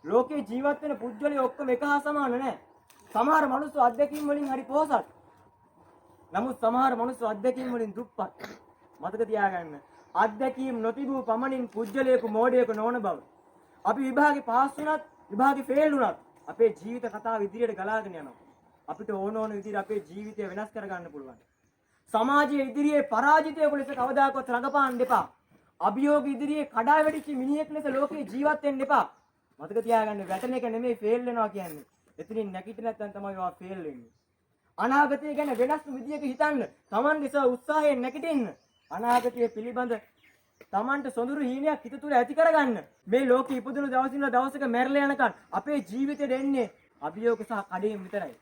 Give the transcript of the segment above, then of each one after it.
ලෝකේ ජීවත් වෙන පුද්ගලයෝ ඔක්කොම එක හා සමාන නැහැ. සමහර මිනිස්සු අත්දැකීම් වලින් හරි පොහසත්. නමුත් සමහර මිනිස්සු අත්දැකීම් වලින් දුප්පත්. මතක තියාගන්න. අත්දැකීම් නොතිබූ පමණින් පුජ්‍යලයක මෝඩයක නොවන බව. අපි විභාගේ පාස් වුණත් විභාගේ ෆේල් වුණත් අපේ ජීවිත කතාව ඉදිරියට ගලාගෙන යනවා. අපිට ඕන විදිහට අපේ ජීවිතය වෙනස් කරගන්න පුළුවන්. සමාජයේ ඉදිරියේ පරාජිතයෙකු ලෙස කවදාකවත් රඟපාන්න එපා. අභියෝග ඉදිරියේ කඩා වැටිච්ච මිනිහෙක් ලෙස ලෝකේ ජීවත් වෙන්න එපා. මතක තියාගන්න වැටෙන එක නෙමෙයි ෆේල් වෙනවා කියන්නේ. එතනින් නැගිටින්න නැත්නම් තමයි ඔයා ෆේල් වෙන්නේ. අනාගතය ගැන වෙනස් විදියක හිතන්න. Taman උත්සාහයෙන් නැගිටින්න. අනාගතය පිළිබඳ Tamanට සොඳුරු හීනයක් හිත තුළ ඇති කරගන්න. මේ ලෝකෙ ඉපදුණු දවසින් දවසක මැරලා යනකන් අපේ ජීවිතේ දෙන්නේ අභියෝග සහ කඩේම් විතරයි.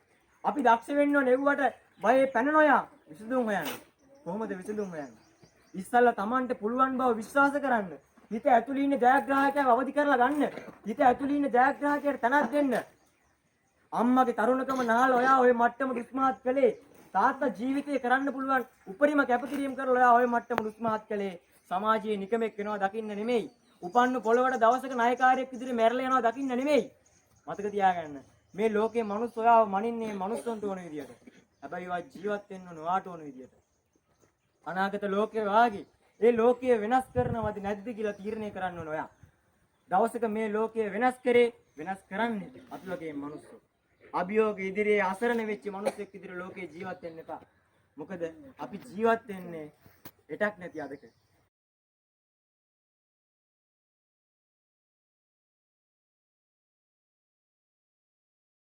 අපි දක්ෂ වෙන්න ඕනේ නෙව්වට බයේ පැන නොයා විසඳුම් හොයන්න. කොහොමද විසඳුම් හොයන්නේ? ඉස්සල්ලා Tamanට පුළුවන් බව විශ්වාස කරන්න. හිත ඇතුළේ ඉන්න ජයග්‍රාහකයව අවදි කරලා ගන්න. හිත ඇතුළේ ඉන්න ජයග්‍රාහකයට තනක් දෙන්න. අම්මගේ තරුණකම නාල ඔයා ওই මට්ටම දුස්මාත් කළේ. තාත්තා ජීවිතේ කරන්න පුළුවන් උපරිම කැපකිරීම කරලා ඔයා ওই මට්ටම දුස්මාත් කළේ. සමාජයේ නිකමෙක් වෙනවා දකින්න නෙමෙයි. උපන්න පොළවට දවසක නායකාරයෙක් විදිහට මැරලා යනවා දකින්න නෙමෙයි. මතක තියාගන්න. මේ ලෝකේ මිනිස්සු ඔයාව මනින්නේ මිනිස්සුන්ට ඕන විදියට. හැබැයි ඔයා ජීවත් වෙන්න නොආට ඕන විදියට. අනාගත ලෝකේ වාගේ ඒ ලෝකය වෙනස් කරනවද නැද්ද කියලා තීරණය කරන්න ඕන ඔයා. දවසක මේ ලෝකය වෙනස් කරේ වෙනස් කරන්නේ අපි වගේ මිනිස්සු. අභියෝග ඉදිරියේ අසරණ වෙච්ච මිනිස්සෙක් ඉදිරියේ ලෝකේ ජීවත් වෙන්න එපා. මොකද අපි ජීවත් වෙන්නේ එටක් නැති අදක.